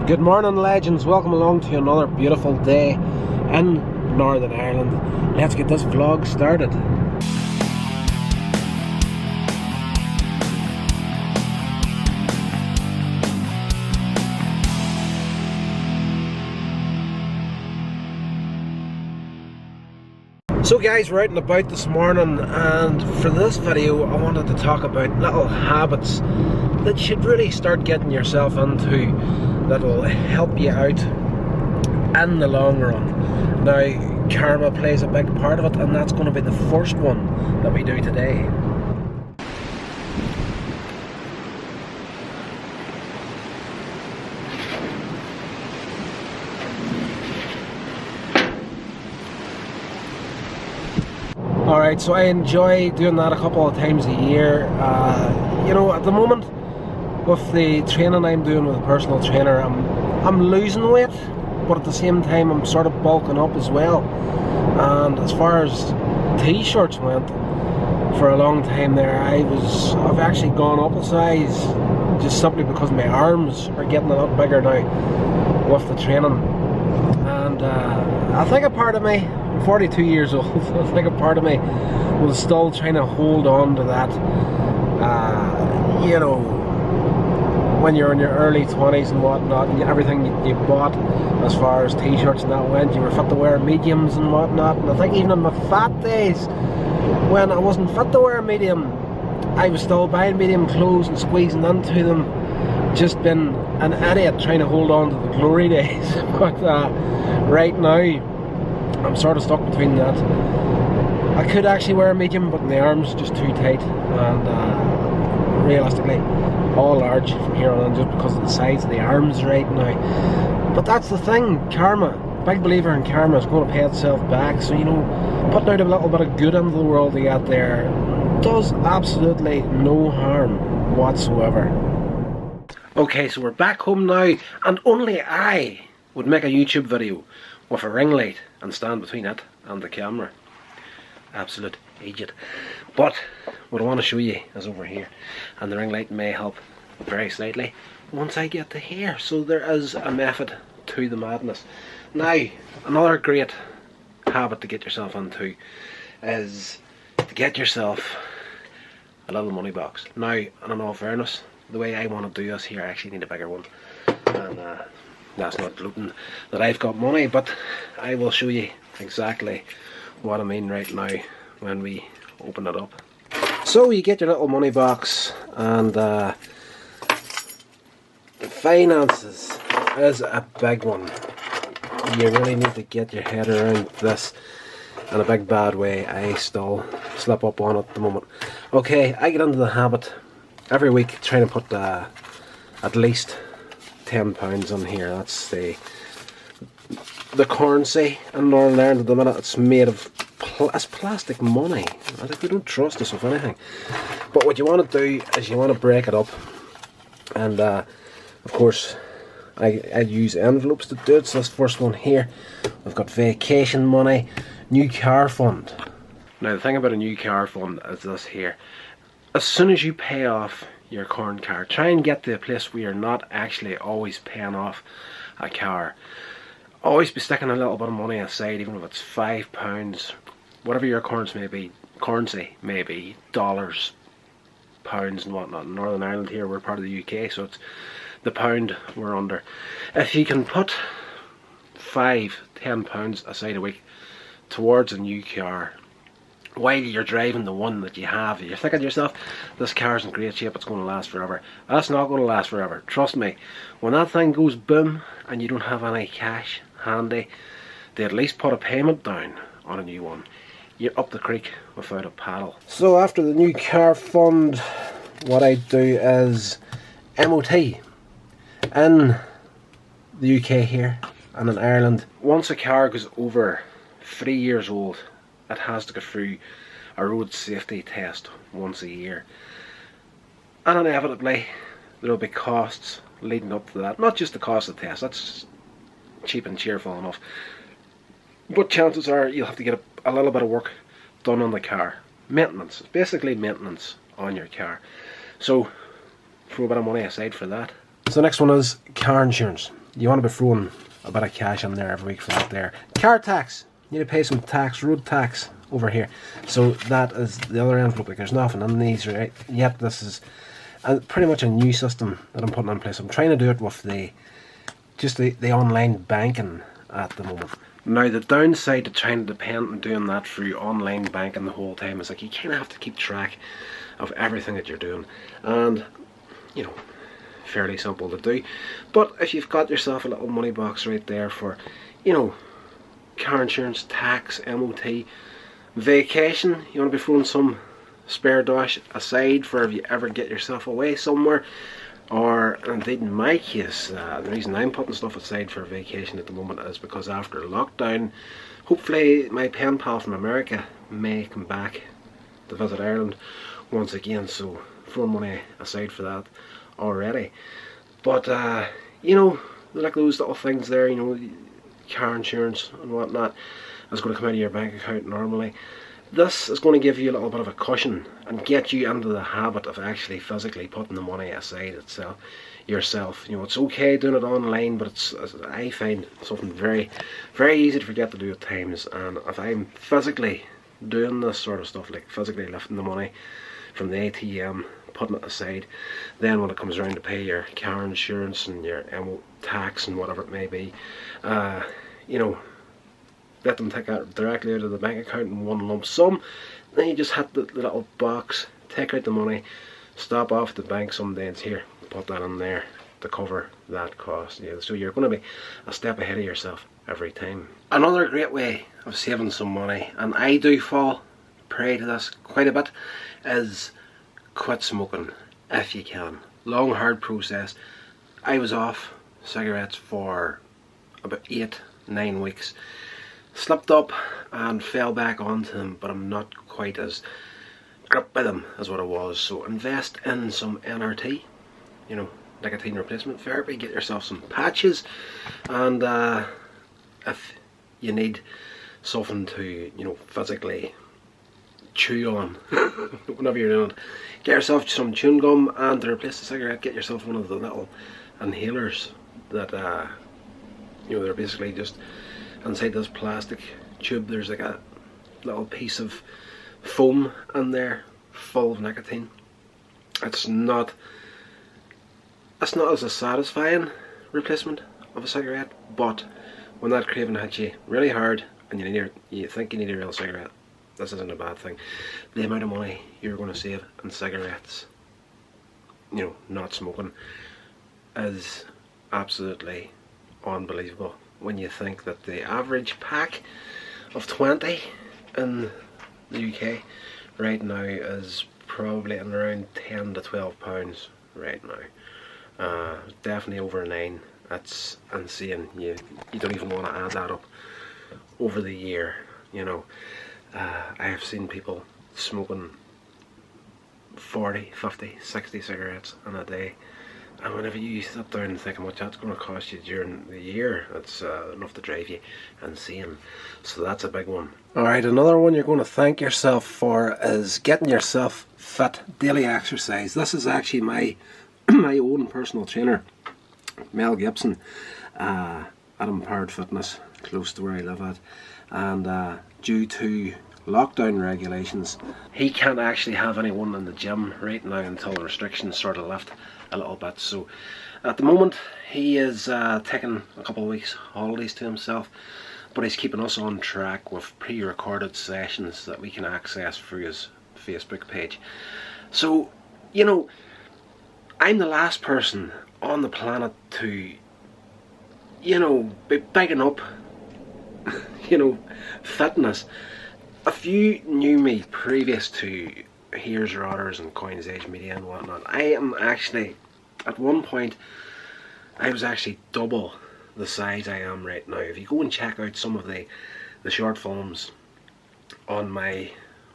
Good morning, legends. Welcome along to another beautiful day in Northern Ireland. Let's get this vlog started. So guys, we're out and about this morning, and for this video I wanted to talk about little habits that you should really start getting yourself into that will help you out in the long run. Now, karma plays a big part of it, and that's going to be the first one that we do today. Alright, so I enjoy doing that a couple of times a year. You know, at the moment, with the training I'm doing with a personal trainer, I'm losing weight, but at the same time I'm sort of bulking up as well. And as far as t-shirts went, for a long time there, I've actually gone up a size, just simply because my arms are getting a lot bigger now with the training. And I think a part of me, I'm 42 years old, I think a part of me was still trying to hold on to that, you know, when you're in your early 20s and whatnot, and everything you bought as far as t-shirts and that went, you were fit to wear mediums and whatnot. And I think even in my fat days, when I wasn't fit to wear a medium, I was still buying medium clothes and squeezing into them, just been an idiot trying to hold on to the glory days. But right now I'm sort of stuck between that. I could actually wear a medium, but my arms are just too tight, and realistically all large from here on in, just because of the size of the arms right now. But that's the thing, karma, big believer in karma, is going to pay itself back. So, you know, putting out a little bit of good into the world to get there does absolutely no harm whatsoever. Okay, so we're back home now, and only I would make a YouTube video with a ring light and stand between it and the camera. Absolute idiot. But what I want to show you is over here, and the ring light may help very slightly once I get to here. So there is a method to the madness. Now, another great habit to get yourself into is to get yourself a little money box. Now, and in all fairness, the way I want to do this here, I actually need a bigger one, and that's not gloating that I've got money, but I will show you exactly what I mean right now when we open it up. So you get your little money box, and finances is a big one. You really need to get your head around this in a big bad way. I still slip up on it at the moment. Okay, I get into the habit every week trying to put at least £10 on here. That's the currency in Northern Ireland at the minute. It's made of it's plastic money. I think we don't trust us with anything. But what you want to do is you want to break it up, and of course I use envelopes to do it. So this first one here, we've got vacation money, new car fund. Now the thing about a new car fund is this here: as soon as you pay off your current car, try and get to a place where you're not actually always paying off a car. Always be sticking a little bit of money aside, even if it's £5, whatever your currency may be, dollars, pounds and whatnot. In Northern Ireland here, we're part of the UK, so it's the pound we're under. If you can put £5–10 aside a week towards a new car, while you're driving the one that you have, you're thinking to yourself, this car's in great shape, it's going to last forever. That's not going to last forever. Trust me, when that thing goes boom and you don't have any cash handy to at least put a payment down on a new one, you're up the creek without a paddle. So after the new car fund, what I do is MOT in the UK here and in Ireland. Once a car goes over 3 years old, it has to go through a road safety test once a year, and inevitably there will be costs leading up to that. Not just the cost of the test, that's cheap and cheerful enough, but chances are you'll have to get a little bit of work done on the car. Maintenance, basically maintenance on your car. So throw a bit of money aside for that. So the next one is car insurance. you want to be throwing a bit of cash in there every week for that there. Car tax. You need to pay some tax, road tax over here. So that is the other envelope. Like, there's nothing in these right yet. This is pretty much a new system that I'm putting in place. I'm trying to do it with the online banking at the moment. Now the downside to trying to depend on doing that through online banking the whole time is like you kind of have to keep track of everything that you're doing, and you know, fairly simple to do. But if you've got yourself a little money box right there for, you know, car insurance, tax, MOT, vacation, you want to be throwing some spare dash aside for if you ever get yourself away somewhere. Or indeed in my case, the reason I'm putting stuff aside for vacation at the moment is because after lockdown, hopefully my pen pal from America may come back to visit Ireland once again, so throwing money aside for that already. But you know, like those little things there, you know, car insurance and whatnot is going to come out of your bank account normally. This is going to give you a little bit of a cushion and get you into the habit of actually physically putting the money aside itself yourself. You know, it's okay doing it online, but it's, I find, something very, very easy to forget to do at times. And if I'm physically doing this sort of stuff, like physically lifting the money from the ATM, putting it aside, then when it comes around to pay your car insurance and your tax and whatever it may be, you know, let them take that directly out of the bank account in one lump sum. Then you just hit the little box, take out the money, stop off at the bank some days, here, put that in there to cover that cost. Yeah, so you're going to be a step ahead of yourself every time. Another great way of saving some money, and I do fall prey to this quite a bit, is quit smoking if you can. Long hard process. I was off cigarettes for about 8-9 weeks. Slipped up and fell back onto them, but I'm not quite as gripped by them as what I was. So invest in some NRT, you know, nicotine replacement therapy. Get yourself some patches, and if you need something to, you know, physically chew on whenever you're doing it, get yourself some chewing gum, and to replace the cigarette, get yourself one of the little inhalers that you know, they're basically just inside this plastic tube. There's like a little piece of foam in there full of nicotine. It's not as a satisfying replacement of a cigarette, but when that craving hits you really hard and you think you need a real cigarette, this isn't a bad thing. The amount of money you're going to save in cigarettes, you know, not smoking, is absolutely unbelievable when you think that the average pack of 20 in the UK right now is probably in around 10 to 12 pounds right now. Definitely over 9. That's insane. You don't even want to add that up over the year, you know. I have seen people smoking 40, 50, 60 cigarettes in a day. And whenever you sit down and think how much that's going to cost you during the year, it's enough to drive you insane. So that's a big one. Alright, another one you're going to thank yourself for is getting yourself fit. Daily exercise. This is actually my my own personal trainer, Mel Gibson, at Empowered Fitness, close to where I live at. And due to lockdown regulations, he can't actually have anyone in the gym right now until the restrictions sort of lift a little bit. So at the moment he is taking a couple of weeks holidays to himself, but he's keeping us on track with pre-recorded sessions that we can access through his Facebook page. So, you know, I'm the last person on the planet to, you know, be bigging up you know, fitness. If you knew me previous to Here's Rotters and Coins Age Media and whatnot, I am actually, at one point, I was actually double the size I am right now. If you go and check out some of the short films on my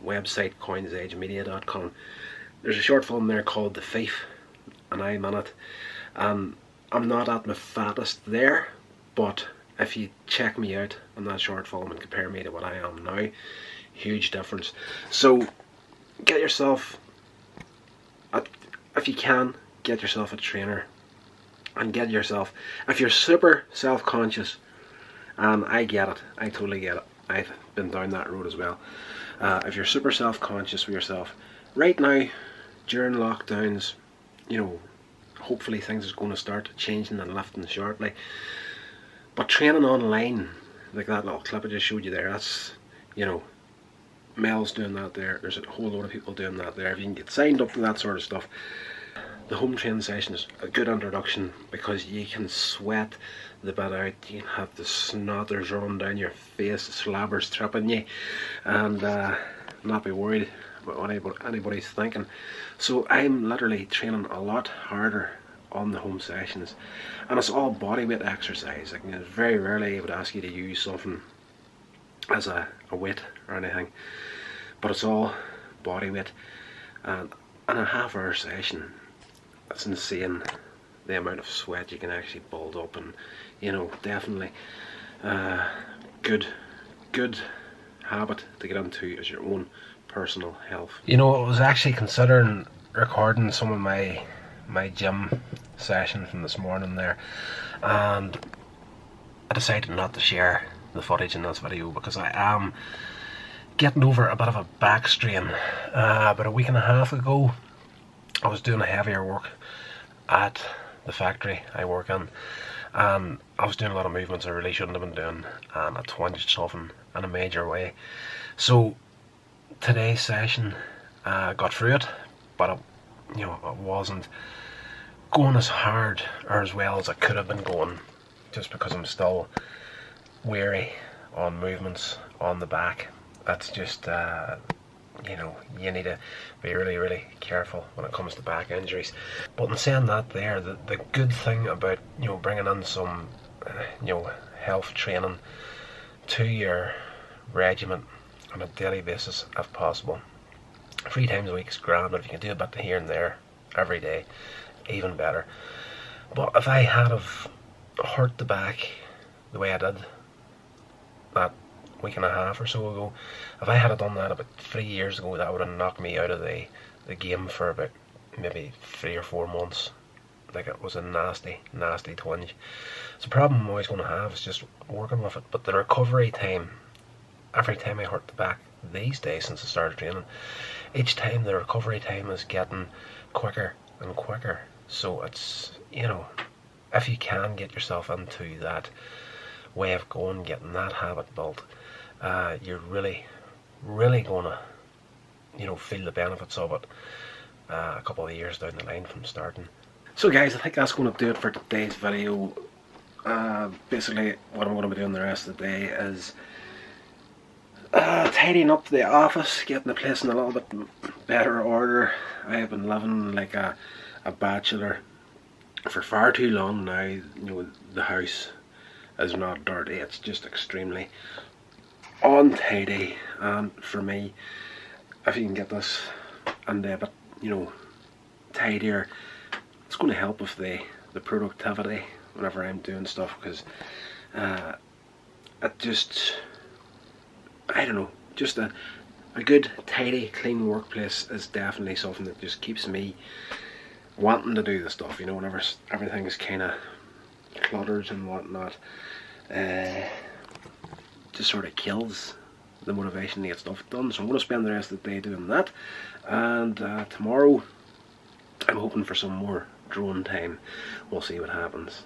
website, coinsagemedia.com, there's a short film there called The Thief, and I'm in it. I'm not at my fattest there, but if you check me out on that short film and compare me to what I am now, huge difference. So get yourself, if you can, get yourself a trainer. and get yourself, if you're super self-conscious, and I get it, I totally get it, I've been down that road as well. If you're super self-conscious with yourself, right now, during lockdowns, you know, hopefully things is going to start changing and lifting shortly. But training online, like that little clip I just showed you there, that's, you know, Mel's doing that there, there's a whole lot of people doing that there. If you can get signed up to that sort of stuff, the home training session is a good introduction, because you can sweat the bit out, you can have the snotters run down your face, slabbers tripping you, and not be worried about what anybody's thinking. So I'm literally training a lot harder on the home sessions, and it's all body weight exercise. Like, very rarely I would ask you to use something as a weight or anything, but it's all body weight, and in a half-hour session, it's insane the amount of sweat you can actually build up, and you know, definitely good habit to get into as your own personal health. You know, I was actually considering recording some of my gym session from this morning there, and I decided not to share the footage in this video because I am getting over a bit of a back strain. About a week and a half ago, I was doing a heavier work at the factory I work in, and I was doing a lot of movements I really shouldn't have been doing, and I twinged something in a major way. So today's session, got through it, but it wasn't going as hard or as well as I could have been going, just because I'm still weary on movements on the back. That's just you need to be really careful when it comes to back injuries. But in saying that, there, the good thing about bringing in some health training to your regimen on a daily basis, if possible, 3 times a week is grand, but if you can do a bit here and there every day, even better. But if I had have hurt the back the way I did that week and a half or so ago, if I had done that about 3 years ago, that would have knocked me out of the game for about maybe 3 or 4 months. Like, it was a nasty twinge. So the problem I'm always going to have is just working with it. But the recovery time, every time I hurt the back these days since I started training, each time the recovery time is getting quicker and quicker. So it's, if you can get yourself into that way of going, getting that habit built, you're really gonna feel the benefits of it a couple of years down the line from starting. So guys, I think that's going to do it for today's video. Basically what I'm going to be doing the rest of the day is tidying up the office, getting the place in a little bit better order. I have been living like a bachelor for far too long now. The house is not dirty, it's just extremely untidy, and for me, if you can get this and a bit tidier, it's going to help with the productivity whenever I'm doing stuff, because it just, I don't know, just a good tidy clean workplace is definitely something that just keeps me wanting to do the stuff, whenever everything is kind of cluttered and whatnot. Just sort of kills the motivation to get stuff done. So I'm going to spend the rest of the day doing that, and tomorrow I'm hoping for some more drone time. We'll see what happens.